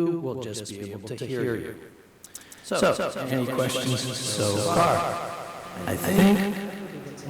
we'll just be able to hear you. So any questions so far? I think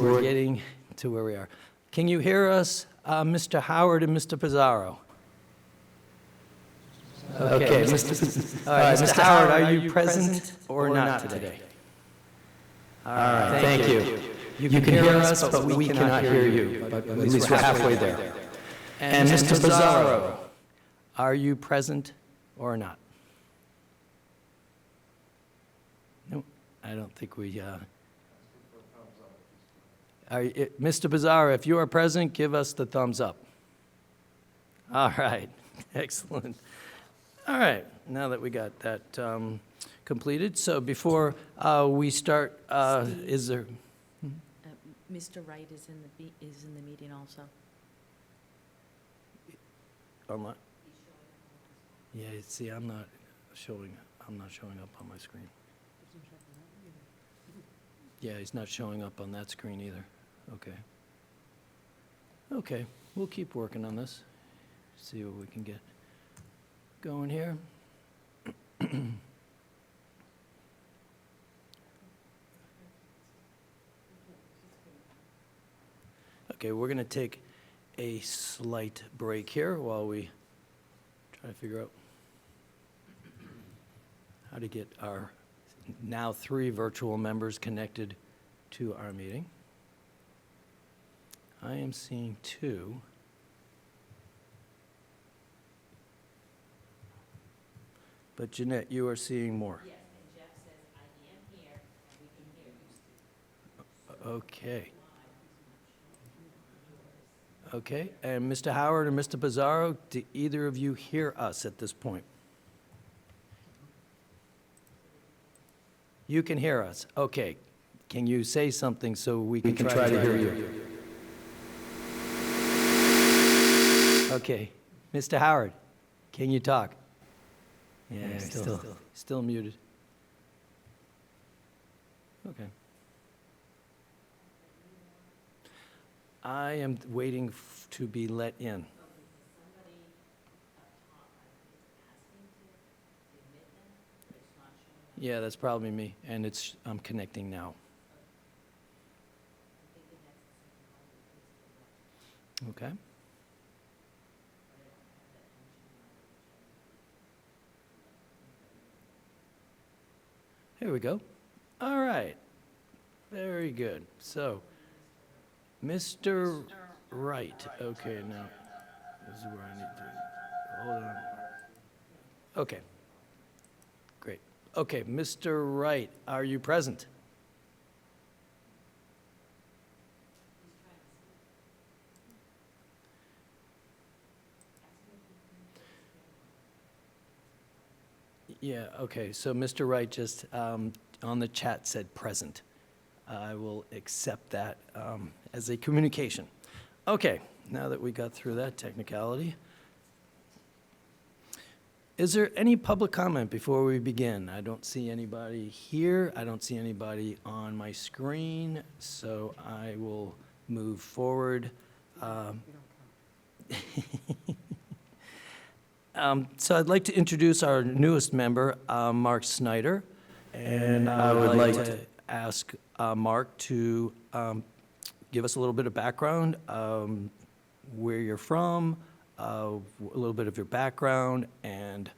we're getting to where we are. Can you hear us, Mr. Howard and Mr. Pizarro? Okay, Mr. Howard, are you present or not today? All right, thank you. You can hear us, but we cannot hear you, but at least we're halfway there. And Mr. Pizarro, are you present or not? No, I don't think we... Mr. Pizarro, if you are present, give us the thumbs up. All right, excellent. All right, now that we got that completed, so before we start, is there... Mr. Wright is in the meeting also. Online? Yeah, see, I'm not showing up on my screen. Yeah, he's not showing up on that screen either. Okay. Okay, we'll keep working on this. See what we can get going here. Okay, we're going to take a slight break here while we try to figure out how to get our now 3 virtual members connected to our meeting. I am seeing 2. But Jeanette, you are seeing more. Yes, and Jeff says, I am here, and we can hear you. Okay. Okay, and Mr. Howard and Mr. Pizarro, do either of you hear us at this point? You can hear us. Okay. Can you say something so we can try to hear you? Okay. Mr. Howard, can you talk? Yeah, still muted. Okay. I am waiting to be let in. Yeah, that's probably me, and I'm connecting now. Okay. Here we go. All right. Very good. So, Mr. Wright. Okay, now, this is where I need to, hold on. Okay. Great. Okay, Mr. Wright, are you present? Yeah, okay, so Mr. Wright just on the chat said present. I will accept that as a communication. Okay, now that we got through that technicality, is there any public comment before we begin? I don't see anybody here. I don't see anybody on my screen, so I will move forward. So I'd like to introduce our newest member, Mark Snyder, and I would like to ask Mark to give us a little bit of background, where you're from, a little bit of your background, and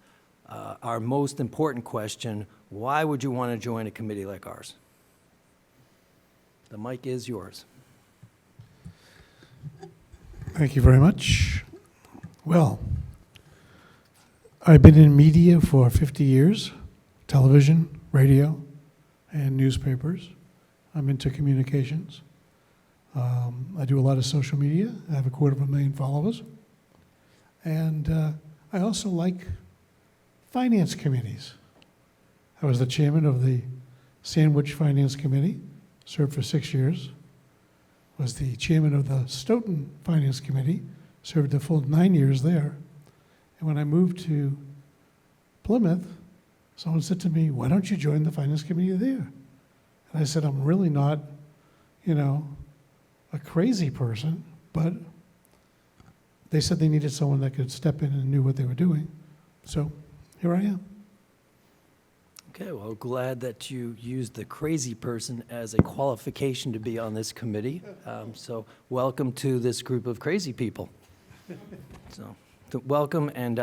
our most important question, why would you want to join a committee like ours? The mic is yours. Thank you very much. Well, I've been in media for 50 years, television, radio, and newspapers. I'm into communications. I do a lot of social media. I have 250,000 followers. And I also like finance committees. I was the chairman of the Sandwich Finance Committee, served for 6 years. Was the chairman of the Stoughton Finance Committee, served a full 9 years there. And when I moved to Plymouth, someone said to me, why don't you join the finance committee there? And I said, I'm really not, a crazy person, but they said they needed someone that could step in and knew what they were doing. So here I am. Okay, well, glad that you used the crazy person as a qualification to be on this committee. So welcome to this group of crazy people. So, welcome, and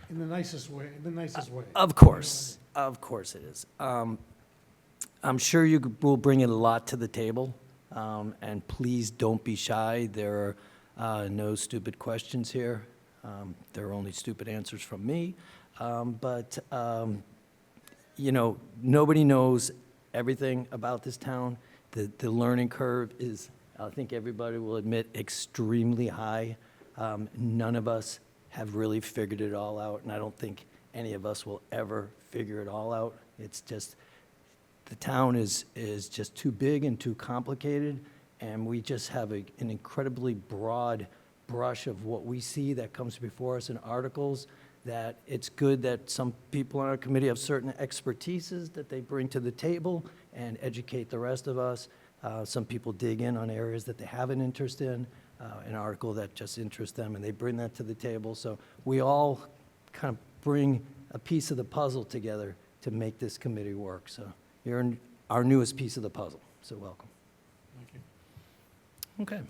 In the nicest way, in the nicest way. of course it is. I'm sure you will bring in a lot to the table, and please don't be shy. There are no stupid questions here. There are only stupid answers from me. But you know, nobody knows everything about this town. The learning curve is, I think everybody will admit, extremely high. None of us have really figured it all out, and I don't think any of us will ever figure it all out. It's just, the town is just too big and too complicated, and we just have an incredibly broad brush of what we see that comes before us in articles, that it's good that some people on our committee have certain expertises that they bring to the table and educate the rest of us. Some people dig in on areas that they have an interest in, an article that just interests them, and they bring that to the table. So we all kind of bring a piece of the puzzle together to make this committee work. So you're our newest piece of the puzzle, so welcome. Thank you. Okay,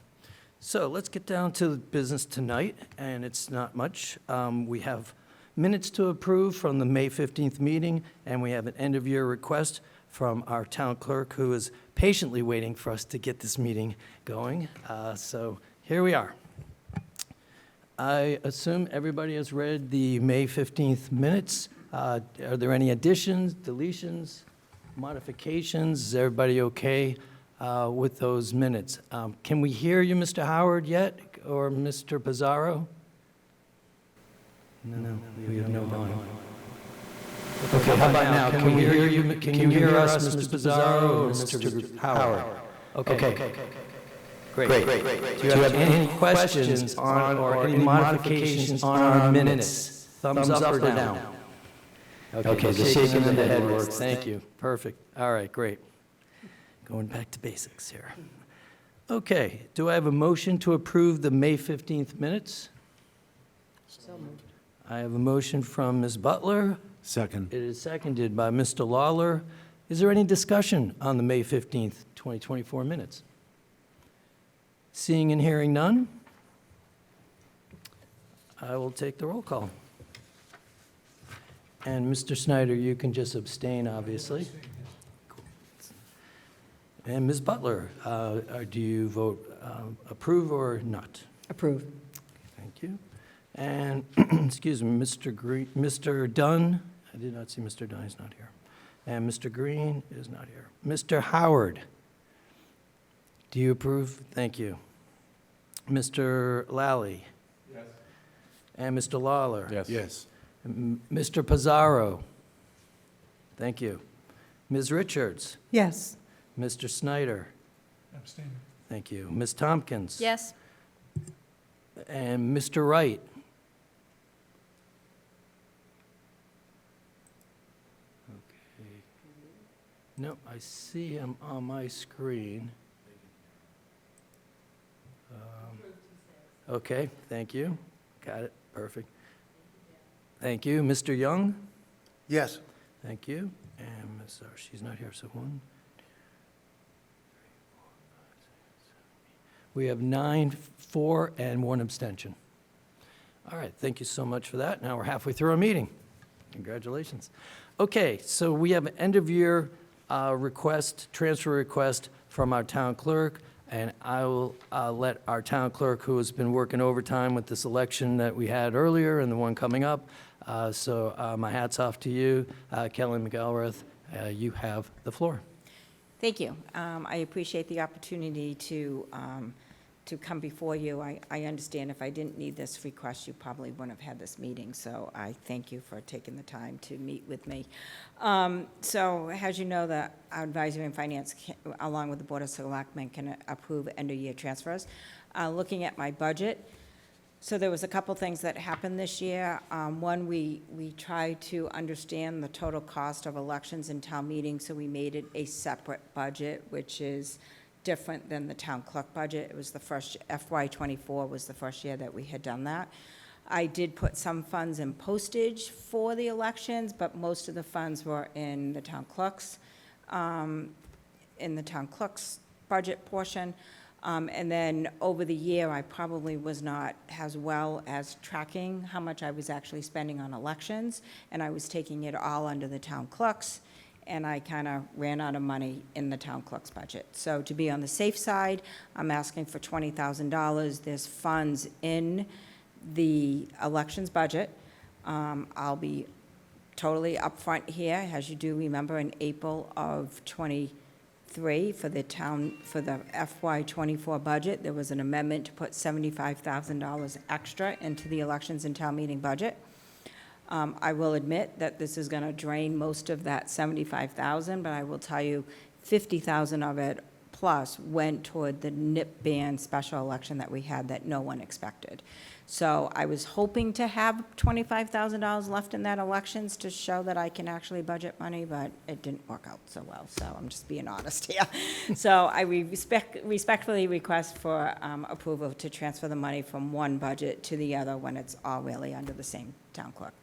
so let's get down to the business tonight, and it's not much. We have minutes to approve from the May 15th meeting, and we have an end-of-year request from our town clerk, who is patiently waiting for us to get this meeting going. So here we are. I assume everybody has read the May 15th minutes. Are there any additions, deletions, modifications? Is everybody okay with those minutes? Can we hear you, Mr. Howard, yet, or Mr. Pizarro? No, we have no volume. Okay, how about now? Can we hear you? Can you hear us, Mr. Pizarro or Mr. Howard? Okay. Great. Do you have any questions on, or any modifications on our minutes? Thumbs up or down? Okay, the shaking of the head works. Thank you. Perfect. All right, great. Going back to basics here. Okay, do I have a motion to approve the May 15th minutes? So moved. I have a motion from Ms. Butler. Second. It is seconded by Mr. Lawler. Is there any discussion on the May 15th, 2024 minutes? Seeing and hearing none, I will take the roll call. And Mr. Snyder, you can just abstain, obviously. And Ms. Butler, do you vote approve or not? Approve. Thank you. And, excuse me, Mr. Dunn, I did not see Mr. Dunn, he's not here. And Mr. Green is not here. Mr. Howard, do you approve? Thank you. Mr. Lally? Yes. And Mr. Lawler? Yes. Mr. Pizarro? Thank you. Ms. Richards? Yes. Mr. Snyder? Abstain. Thank you. Ms. Tompkins? Yes. And Mr. Wright? Okay. No, I see him on my screen. Okay, thank you. Got it, perfect. Thank you. Mr. Young? Yes. Thank you. And Ms., she's not here, so 1, 2, 3, 4, 5, 6, 7, 8. We have 9 for and 1 abstention. All right, thank you so much for that. Now we're halfway through our meeting. Congratulations. Okay, so we have an end-of-year request, transfer request from our town clerk, and I will let our town clerk, who has been working overtime with this election that we had earlier and the one coming up, so my hat's off to you. Kelly McElrath, you have the floor. Thank you. I appreciate the opportunity to come before you. I understand if I didn't need this request, you probably wouldn't have had this meeting, so I thank you for taking the time to meet with me. So, as you know, the Advisory and Finance, along with the Board of Selectmen, can approve end-of-year transfers. Looking at my budget, so there was a couple things that happened this year. One, we tried to understand the total cost of elections and town meetings, so we made it a separate budget, which is different than the town clerk budget. It was the first, FY '24 was the first year that we had done that. I did put some funds in postage for the elections, but most of the funds were in the town clerk's, budget portion. And then over the year, I probably was not as well as tracking how much I was actually spending on elections, and I was taking it all under the town clerk's, and I kind of ran out of money in the town clerk's budget. So to be on the safe side, I'm asking for $20,000. There's funds in the elections budget. I'll be totally upfront here. As you do remember, in April of '23, for the FY '24 budget, there was an amendment to put $75,000 extra into the elections and town meeting budget. I will admit that this is going to drain most of that $75,000, but I will tell you, $50,000 of it plus went toward the NIP ban special election that we had that no one expected. So I was hoping to have $25,000 left in that elections to show that I can actually budget money, but it didn't work out so well, so I'm just being honest here. So I respectfully request for approval to transfer the money from one budget to the other when it's all really under the same town clerk.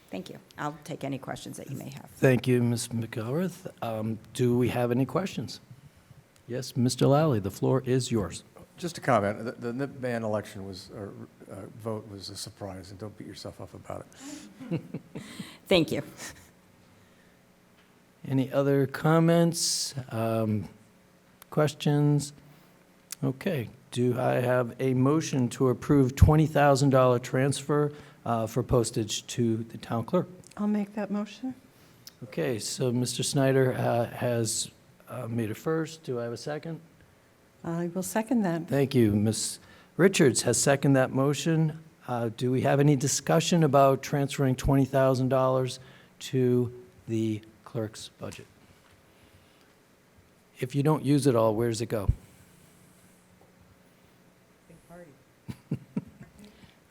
Thank you. I'll take any questions that you may have. Thank you, Ms. McElrath. Do we have any questions? Yes, Mr. Lally, the floor is yours. Just a comment, the NIP ban election vote was a surprise, and don't beat yourself up about it. Thank you. Any other comments, questions? Okay, do I have a motion to approve $20,000 transfer for postage to the town clerk? I'll make that motion. Okay, so Mr. Snyder has made it first. Do I have a second? I will second that. Thank you. Ms. Richards has seconded that motion. Do we have any discussion about transferring $20,000 to the clerk's budget? If you don't use it all, where does it go?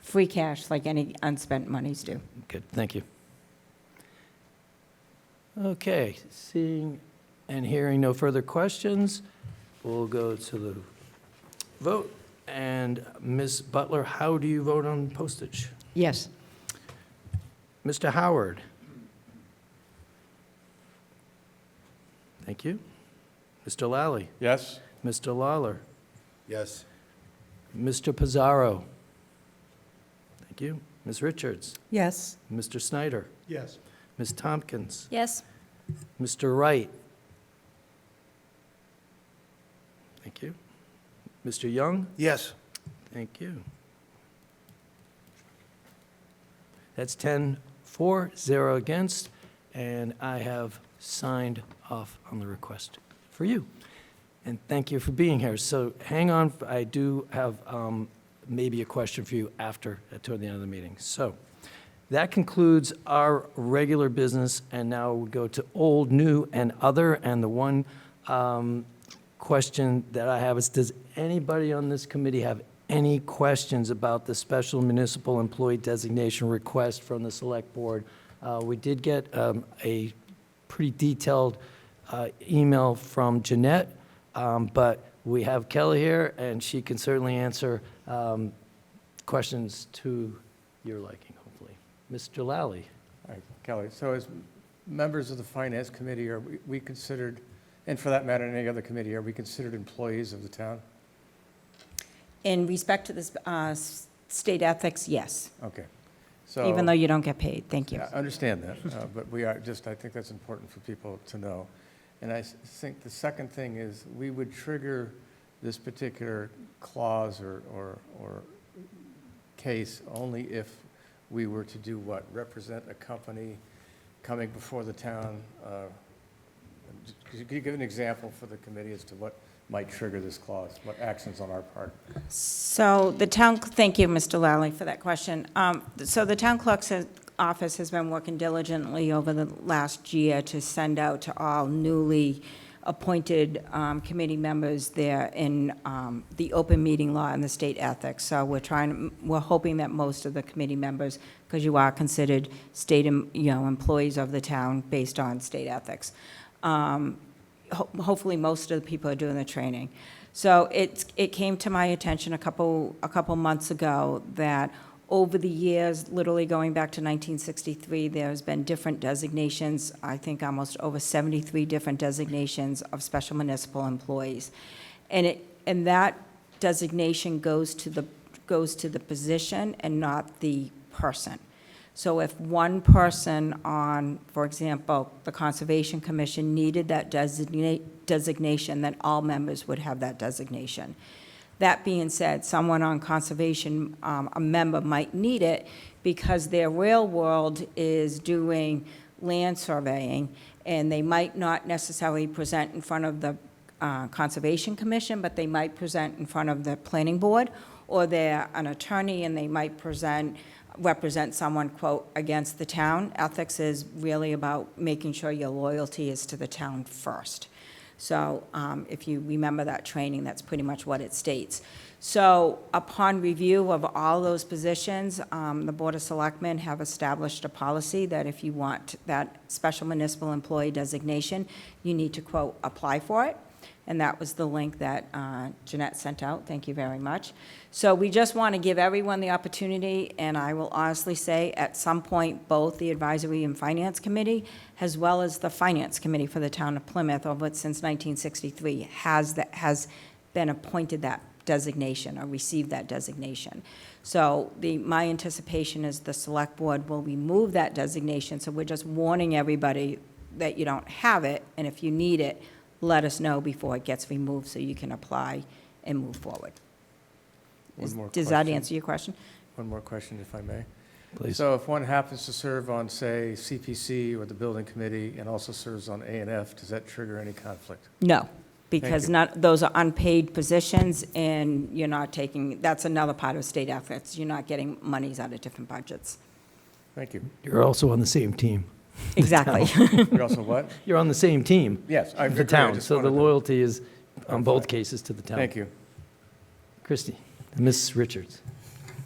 Free cash, like any unspent monies do. Good, thank you. Okay, seeing and hearing no further questions, we'll go to the vote. And Ms. Butler, how do you vote on postage? Yes. Mr. Howard? Thank you. Mr. Lally? Yes? Mr. Lawler? Yes. Mr. Pizarro? Thank you. Ms. Richards? Yes. Mr. Snyder? Yes. Ms. Tompkins? Yes. Mr. Wright? Thank you. Mr. Young? Yes. Thank you. That's 10 for, 0 against, and I have signed off on the request for you. And thank you for being here. So hang on, I do have maybe a question for you toward the end of the meeting. So that concludes our regular business, and now we go to old, new, and other. And the one question that I have is, does anybody on this committee have any questions about the special municipal employee designation request from the select board? We did get a pretty detailed email from Jeanette, but we have Kelly here, and she can certainly answer questions to your liking, hopefully. Mr. Lally? All right, Kelly, so as members of the Finance Committee, are we considered, and for that matter, any other committee, are we considered employees of the town? In respect to this state ethics, yes, Okay. So even though you don't get paid. Thank you. I understand that, but we are I think that's important for people to know. And I think the second thing is we would trigger this particular clause or case only if we were to do what? Represent a company coming before the town. Could you give an example for the committee as to what might trigger this clause, what actions on our part? So the town, thank you, Mr. Lally, for that question. So the town clerk's office has been working diligently over the last year to send out to all newly appointed committee members there in the open meeting law and the state ethics. So we're hoping that most of the committee members, because you are considered state, employees of the town based on state ethics. Hopefully, most of the people are doing the training. So it came to my attention a couple months ago that Over the years, literally going back to 1963, there's been different designations, I think almost over 73 different designations of special municipal employees. And that designation goes to the position and not the person. So if one person on, for example, the Conservation Commission needed that designation, then all members would have that designation. That being said, someone on Conservation, a member might need it because their real world is doing land surveying, and they might not necessarily present in front of the Conservation Commission, but they might present in front of the Planning Board, or they're an attorney and they might represent someone, quote, against the town. Ethics is really about making sure your loyalty is to the town first. So if you remember that training, that's pretty much what it states. So upon review of all those positions, the Board of Selectmen have established a policy that if you want that special municipal employee designation, you need to, quote, apply for it. And that was the link that Jeanette sent out. Thank you very much. So we just want to give everyone the opportunity, and I will honestly say, at some point, both the Advisory and Finance Committee, as well as the Finance Committee for the town of Plymouth, since 1963, has been appointed that designation or received that designation. So my anticipation is the Select Board will remove that designation, so we're just warning everybody that you don't have it, and if you need it, let us know before it gets removed so you can apply and move forward. One more Does that question. answer your question? One more question, if I may. Please. So if one happens to serve on, say, CPC or the building committee and also serves on A&F, does that trigger any conflict? No, because you. those are unpaid positions, and you're not taking, that's another part of state efforts. You're not getting monies out of different budgets. Thank you. You're also on the same team. Exactly. You're also what? You're on the same team. Yes, I The agree. I town, just so the wanted to- loyalty is on both Okay. cases to the town. Thank you. Christie, Ms. Richards.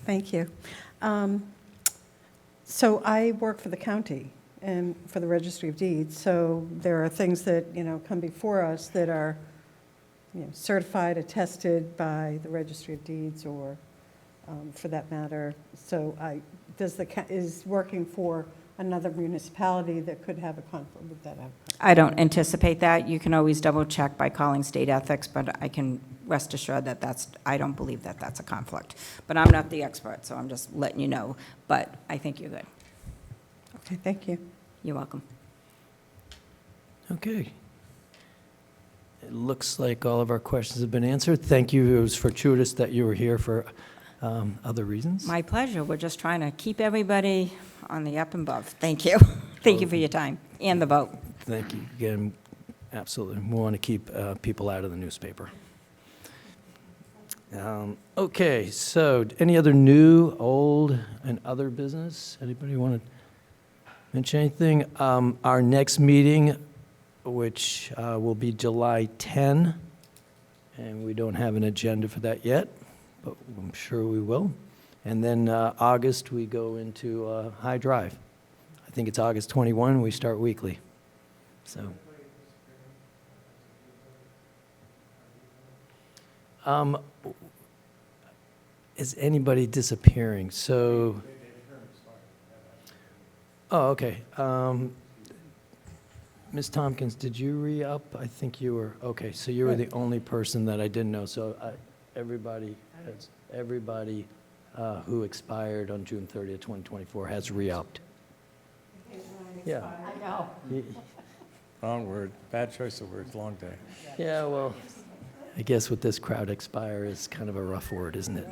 Thank you. So I work for the county and for the Registry of Deeds, so there are things that, come before us that are, certified, attested by the Registry of Deeds, or for that matter. So is working for another municipality that could have a conflict with that? I don't anticipate that. You can always double-check by calling state ethics, but I can rest assured that I don't believe that that's a conflict. But I'm not the expert, so I'm just letting you know. But I think you're good. Okay, thank you. You're welcome. Okay. It looks like all of our questions have been answered. Thank you. It was fortuitous that you were here for other reasons. My pleasure. We're just trying to keep everybody on the up and above. Thank you. Thank you for your time and the vote. Thank you again. Absolutely. We want to keep people out of the newspaper. Okay, so any other new, old, and other business? Anybody want to mention anything? Our next meeting, which will be July 10, and we don't have an agenda for that yet, but I'm sure we will. And then August, we go into High Drive. I think it's August 21, we start weekly. So. Is anybody disappearing? So. Oh, okay. Ms. Tompkins, did you re-up? I think you were, okay, so you were the only person that I didn't know. So everybody who expired on June 30th, 2024 has re-upped. Yeah. I know. Wrong word. Bad choice of words. Long day. Yeah, well, I guess with this crowd, expire is kind of a rough word, isn't it?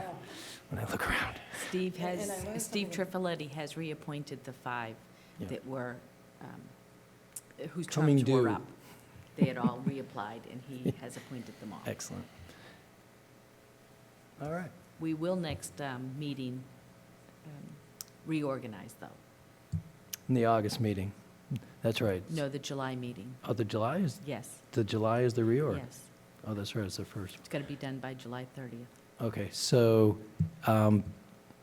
When I look around. Steve Trifoletti has reappointed the 5 Yeah. that were, whose Coming terms were due. up. They had all reapplied, and he has appointed them all. Excellent. All right. We will next meeting reorganize, though. In the August meeting. That's right. No, the July meeting. Oh, the July is, Yes, the July is the reorg? yes. Oh, that's right, it's the first. It's got to be done by July 30th. Okay, so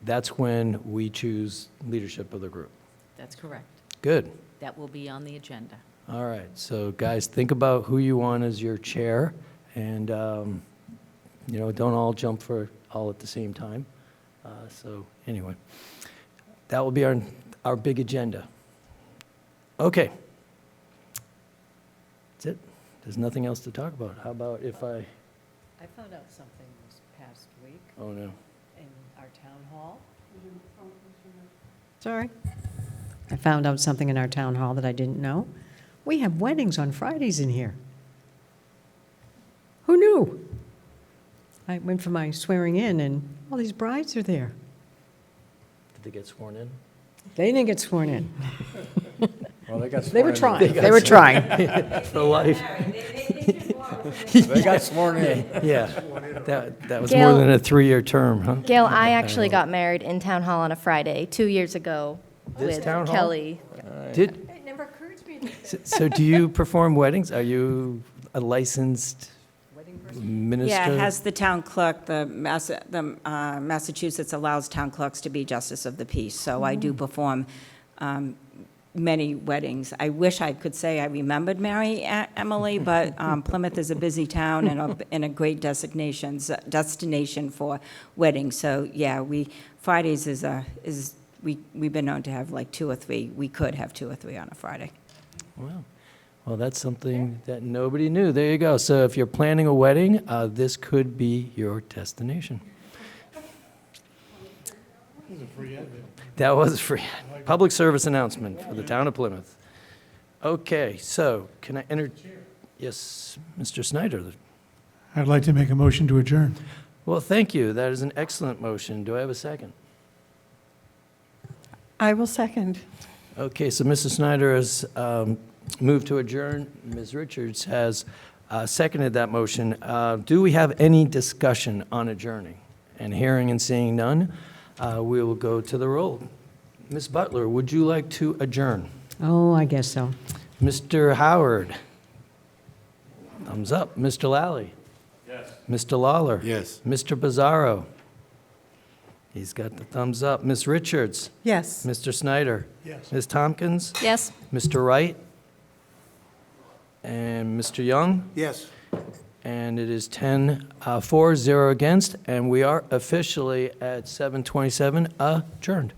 that's when we choose leadership of the group. That's correct. Good. That will be on the agenda. All right, so guys, think about who you want as your chair, and, don't all jump for all at the same time. So anyway, that will be our big agenda. Okay. That's it. There's nothing else to talk about. How about if I, I found out something this past week oh no. in our town hall. Sorry? I found out something in our town hall that I didn't know. We have weddings on Fridays in here. Who knew? I went for my swearing in, and all these brides are there. Did they get sworn in? They didn't get sworn in. Well, they got They were sworn in. trying. They were trying. For life. They got sworn in. Yeah. That was Gail- more than a 3-year term, huh? Gail, I actually got married in Town Hall on a Friday 2 years ago This with town hall? Kelly. Did, It never occurred to me. so do you perform weddings? Are you a licensed minister? Yeah, it has the town clerk, Massachusetts allows town clerks to be justice of the peace, so I do perform many weddings. I wish I could say I remembered Mary Emily, but Plymouth is a busy town and a great destination for weddings. So, yeah, Fridays we've been known to have like 2 or 3. We could have 2 or 3 on a Friday. Wow. Well, that's something that nobody knew. There you go. So if you're planning a wedding, this could be your destination. That was a free public service announcement for the town of Plymouth. Okay, so can I enter? Yes, Mr. Snyder. I'd like to make a motion to adjourn. Well, thank you. That is an excellent motion. Do I have a second? I will second. Okay, so Mr. Snyder has moved to adjourn. Ms. Richards has seconded that motion. Do we have any discussion on adjourning? And hearing and seeing none, we will go to the roll. Ms. Butler, would you like to adjourn? Oh, I guess so. Mr. Howard? Thumbs up. Mr. Lally? Yes. Mr. Lawler? Yes. Mr. Bizzarro? He's got the thumbs up. Ms. Richards? Yes. Mr. Snyder? Yes. Ms. Tompkins? Yes. Mr. Wright? And Mr. Young? Yes. And it is 10-4, 0 against, and we are officially at 7:27 adjourned.